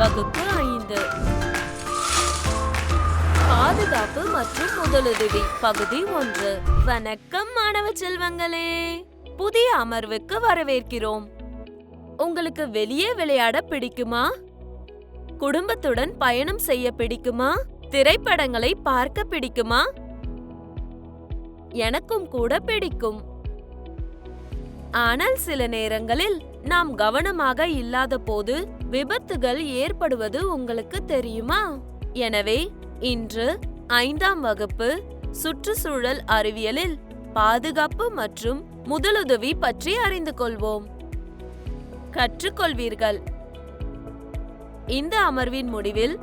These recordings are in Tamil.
வகுப்பு 5 பாதுகாப்பு மற்றும் முதலுதவி பகுதி 1. வணக்கம் மாணவ செல்வங்களே, புதிய அமர்வுக்கு வரவேற்கிறோம். உங்களுக்கு வெளியே விளையாட பிடிக்குமா? குடும்பத்துடன் பயணம் செய்ய பிடிக்குமா? திரைப்படங்களை பார்க்க பிடிக்குமா? எனக்கும் கூட பிடிக்கும். ஆனால் சில நேரங்களில் நாம் கவனமாக இல்லாத போது விபத்துகள் ஏற்படுவது உங்களுக்கு தெரியுமா? எனவே இன்று 5ஆம் வகுப்பு சுற்றுச்சூழல் அறிவியலில் பாதுகாப்பு மற்றும் முதலுதவி பற்றி அறிந்து கொள்வோம். கற்றுக்கொள்வீர்கள். இந்த அமர்வின் முடிவில்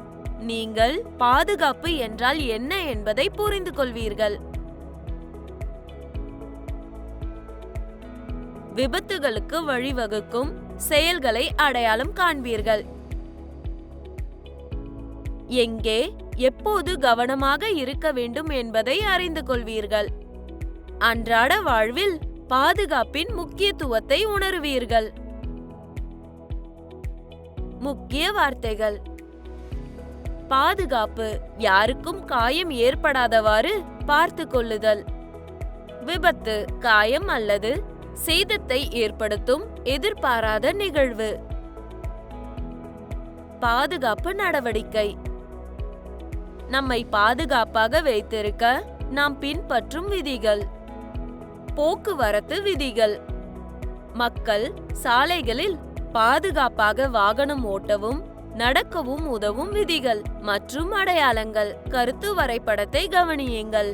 நீங்கள் பாதுகாப்பு என்றால் என்ன என்பதை புரிந்து கொள்வீர்கள். விபத்துகளுக்கு வழிவகுக்கும் செயல்களை அடையாளம் காண்பீர்கள். எங்கே எப்போது கவனமாக இருக்க வேண்டும் என்பதை அறிந்து கொள்வீர்கள். அன்றாட வாழ்வில் பாதுகாப்பின் முக்கியத்துவத்தை உணர்வீர்கள். முக்கிய வார்த்தைகள்: பாதுகாப்பு, யாருக்கும் காயம் ஏற்படாதவாறு பார்த்து கொள்ளுதல். விபத்து, காயம் அல்லது சேதத்தை ஏற்படுத்தும் எதிர்பாராத நிகழ்வு. பாதுகாப்பு நடவடிக்கை: நம்மை பாதுகாப்பாக வைத்திருக்க நாம் பின்பற்றும் விதிகள். போக்குவரத்து விதிகள்: மக்கள் சாலைகளில் பாதுகாப்பாக வாகனம் ஓட்டவும் நடக்கவும் உதவும் விதிகள் மற்றும் அடையாளங்கள். கருத்து வரைபடத்தை கவனியுங்கள்.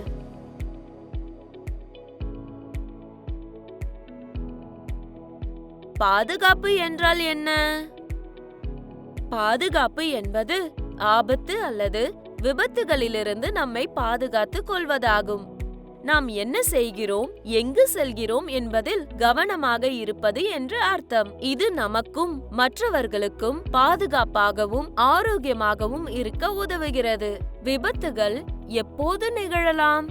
பாதுகாப்பு என்றால் என்ன? பாதுகாப்பு என்பது ஆபத்து அல்லது விபத்துகளிலிருந்து நம்மை பாதுகாத்துக் கொள்வதாகும். நாம் என்ன செய்கிறோம், எங்கு செல்கிறோம் என்பதில் கவனமாக இருப்பது என்று அர்த்தம். இது நமக்கும் மற்றவர்களுக்கும் பாதுகாப்பாகவும் ஆரோக்கியமாகவும் இருக்க உதவுகிறது. விபத்துகள் எப்போது நிகழலாம்?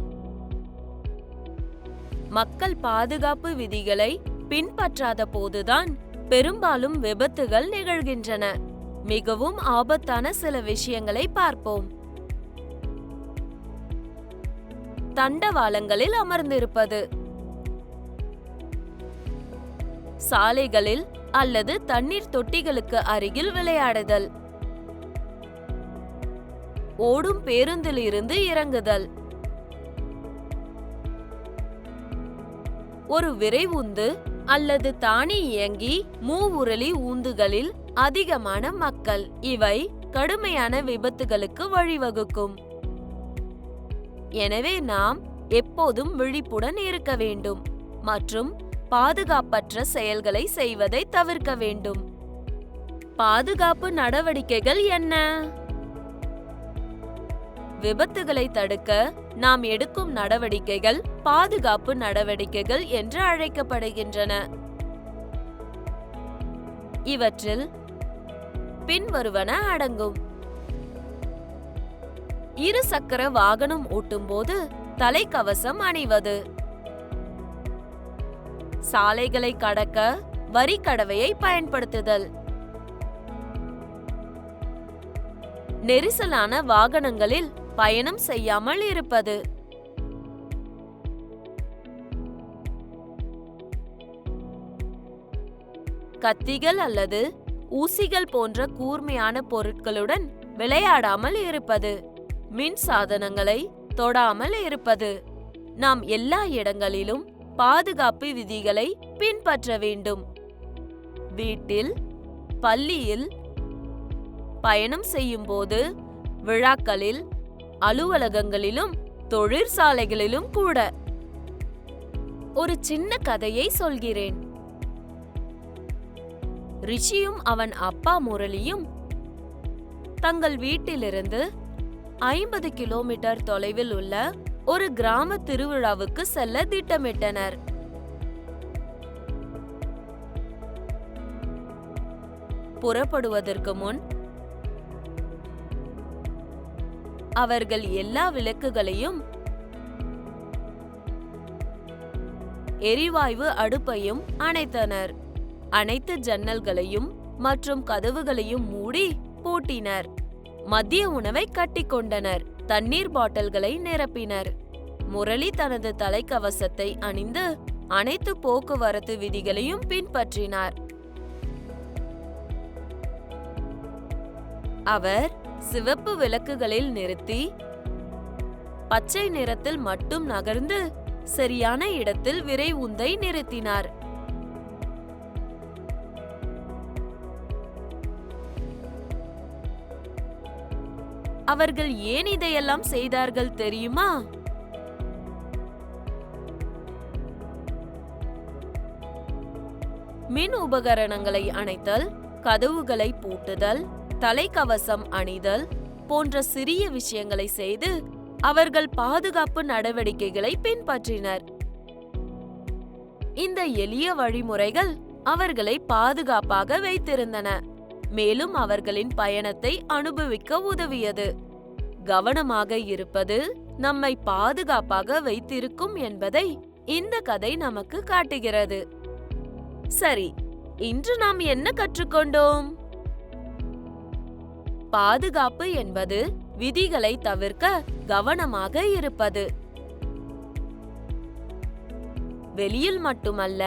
மக்கள் பாதுகாப்பு விதிகளை பின்பற்றாத போதுதான் பெரும்பாலும் விபத்துகள் நிகழ்கின்றன. மிகவும் ஆபத்தான சில விஷயங்களை பார்ப்போம். தண்டவாளங்களில் அமர்ந்திருப்பது, சாலைகளில் அல்லது தண்ணீர் தொட்டிகளுக்கு அருகில் விளையாடுதல், ஓடும் பேருந்தில் இருந்து இறங்குதல், ஒரு விரைவுந்து அல்லது தானி இயங்கி மூவுருளி ஊந்துகளில் அதிகமான மக்கள். இவை கடுமையான விபத்துகளுக்கு வழிவகுக்கும். எனவே நாம் எப்போதும் விழிப்புடன் இருக்க வேண்டும் மற்றும் பாதுகாப்பற்ற செயல்களை செய்வதை தவிர்க்க வேண்டும். பாதுகாப்பு நடவடிக்கைகள் என்ன? விபத்துகளை தடுக்க நாம் எடுக்கும் நடவடிக்கைகள் பாதுகாப்பு நடவடிக்கைகள் என்று அழைக்கப்படுகின்றன. இவற்றில் பின்வருவன அடங்கும். இருசக்கர வாகனம் ஓட்டும்போது தலைக்கவசம் அணிவது. சாலைகளை கடக்க வரிக்கடவையை பயன்படுத்துதல். நெரிசலான வாகனங்களில் பயணம் செய்யாமல் இருப்பது. கத்திகள் அல்லது ஊசிகள் போன்ற கூர்மையான பொருட்களுடன் விளையாடாமல் இருப்பது. மின் சாதனங்களை தொடாமல் இருப்பது. நாம் எல்லா இடங்களிலும் பாதுகாப்பு விதிகளை பின்பற்ற வேண்டும். வீட்டில், பள்ளியில், பயணம் செய்யும் போது, விழாக்களில், அலுவலகங்களிலும் தொழிற்சாலைகளிலும் கூட. ஒரு சின்ன கதையை சொல்கிறேன். ரிஷியும் அவன் அப்பா முரளியும் தங்கள் வீட்டிலிருந்து 50 கிலோமீட்டர் தொலைவில் உள்ள ஒரு கிராம திருவிழாவுக்கு செல்ல திட்டமிட்டனர். புறப்படுவதற்கு முன் அவர்கள் எல்லா விளக்குகளையும் எரிவாயு அடுப்பையும் அணைத்தனர். அனைத்து ஜன்னல்களையும் மற்றும் கதவுகளையும் மூடி பூட்டினர். மதிய உணவை கட்டிக்கொண்டனர். தண்ணீர் பாட்டில்களை நிரப்பினர். முரளி தனது தலைக்கவசத்தை அணிந்து அனைத்து போக்குவரத்து விதிகளையும் பின்பற்றினார். அவர் சிவப்பு விளக்குகளில் நிறுத்தி பச்சை நிறத்தில் மட்டும் நகர்ந்து சரியான இடத்தில் விரை உந்தை நிறுத்தினார். அவர்கள் ஏன் இதையெல்லாம் செய்தார்கள் தெரியுமா? மின் உபகரணங்களை அணைத்தல், கதவுகளை பூட்டுதல், தலைக்கவசம் அணிதல் போன்ற சிறிய விஷயங்களை செய்து அவர்கள் பாதுகாப்பு நடவடிக்கைகளை பின்பற்றினர். இந்த எளிய வழிமுறைகள் அவர்களை பாதுகாப்பாக வைத்திருந்தன, மேலும் அவர்களின் பயணத்தை அனுபவிக்க உதவியது. கவனமாக இருப்பது நம்மை பாதுகாப்பாக வைத்திருக்கும் என்பதை இந்த கதை நமக்கு காட்டுகிறது. சரி, இன்று நாம் என்ன கற்றுக்கொண்டோம்? பாதுகாப்பு என்பது விதிகளை தவிர்க்க கவனமாக இருப்பது. வெளியில் மட்டுமல்ல,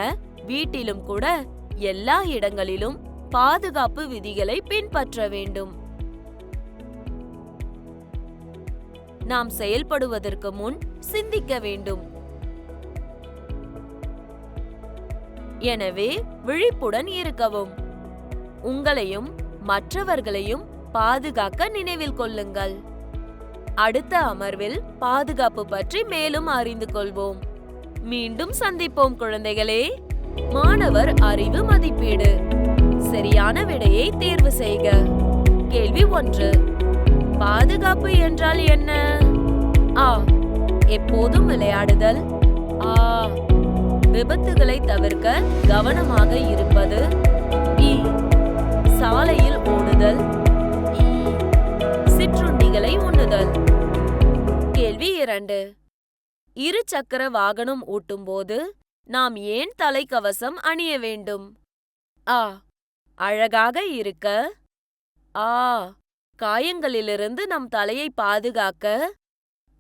வீட்டிலும் கூட எல்லா இடங்களிலும் பாதுகாப்பு விதிகளை பின்பற்ற வேண்டும். நாம் செயல்படுவதற்கு முன் சிந்திக்க வேண்டும். எனவே விழிப்புடன் இருக்கவும். உங்களையும் மற்றவர்களையும் பாதுகாக்க நினைவில் கொள்ளுங்கள். அடுத்த அமர்வில் பாதுகாப்பு பற்றி மேலும் அறிந்து கொள்வோம். மீண்டும் சந்திப்போம் குழந்தைகளே. மாணவர் அறிவு மதிப்பீடு. சரியான விடையை தேர்வு செய்க. கேள்வி 1. பாதுகாப்பு என்றால் என்ன? ஆ. எப்போதும் விளையாடுதல். ஆ. விபத்துகளை தவிர்க்க கவனமாக இருப்பது. இ. சாலையில் ஓடுதல். இ. சிற்றுண்டிகளை உண்ணுதல். கேள்வி 2. இரு சக்கர வாகனம் ஓட்டும்போது நாம் ஏன் தலைக்கவசம் அணிய வேண்டும்? ஆ. அழகாக இருக்க. ஆ. காயங்களிலிருந்து நம் தலையை பாதுகாக்க.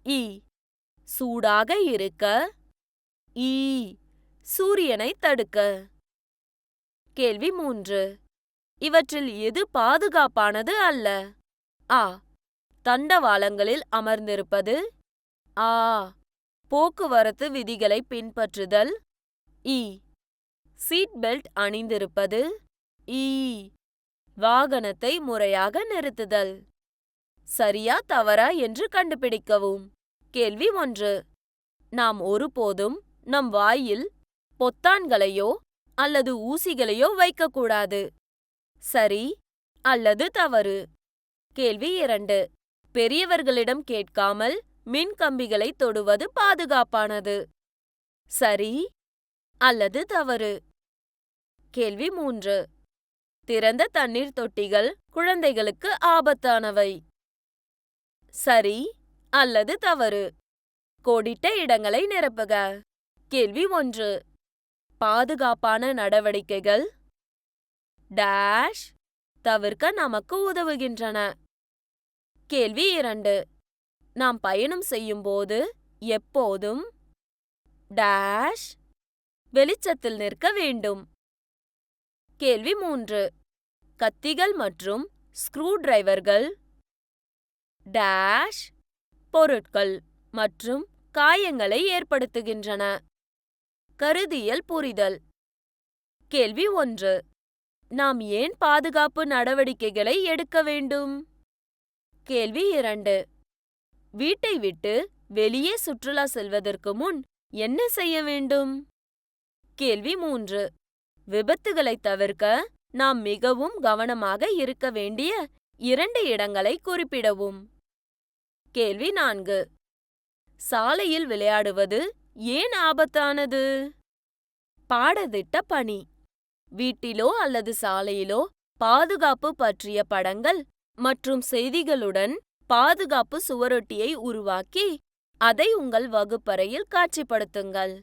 இ. சூடாக இருக்க. ஈ. சூரியனை தடுக்க. கேள்வி 3. இவற்றில் எது பாதுகாப்பானது அல்ல? ஆ. தண்டவாளங்களில் அமர்ந்திருப்பது. ஆ. போக்குவரத்து விதிகளை பின்பற்றுதல். இ. சீட் பெல்ட் அணிந்திருப்பது. ஈ. வாகனத்தை முறையாக நிறுத்துதல். சரியா தவறா என்று கண்டுபிடிக்கவும். கேள்வி 1. நாம் ஒருபோதும் நம் வாயில் பொத்தான்களையோ அல்லது ஊசிகளையோ வைக்கக்கூடாது. சரி அல்லது தவறு? கேள்வி 2. பெரியவர்களிடம் கேட்காமல் மின் கம்பிகளை தொடுவது பாதுகாப்பானது. சரி அல்லது தவறு? கேள்வி 3. திறந்த தண்ணீர் தொட்டிகள் குழந்தைகளுக்கு ஆபத்தானவை. சரி அல்லது தவறு? கோடிட்ட இடங்களை நிரப்புக. கேள்வி 1. பாதுகாப்பான நடவடிக்கைகள் டேஷ் தவிர்க்க நமக்கு உதவுகின்றன. கேள்வி 2. நாம் பயணம் செய்யும்போது எப்போதும் டேஷ் வெளிச்சத்தில் நிற்க வேண்டும். கேள்வி 3. கத்திகள் மற்றும் ஸ்க்ரூ டிரைவர்கள் டேஷ் பொருட்கள் மற்றும் காயங்களை ஏற்படுத்துகின்றன. கருதியல் புரிதல். கேள்வி 1. நாம் ஏன் பாதுகாப்பு நடவடிக்கைகளை எடுக்க வேண்டும்? கேள்வி 2. வீட்டை விட்டு வெளியே சுற்றுலா செல்வதற்கு முன் என்ன செய்ய வேண்டும்? கேள்வி 3. விபத்துகளை தவிர்க்க நாம் மிகவும் கவனமாக இருக்க வேண்டிய 2 இடங்களை குறிப்பிடவும். கேள்வி 4. சாலையில் விளையாடுவது ஏன் ஆபத்தானது? பாடத்திட்ட பணி. வீட்டிலோ அல்லது சாலையிலோ பாதுகாப்பு பற்றிய படங்கள் மற்றும் செய்திகளுடன் பாதுகாப்பு சுவரொட்டியை உருவாக்கி அதை உங்கள் வகுப்பறையில் காட்சிப்படுத்துங்கள்.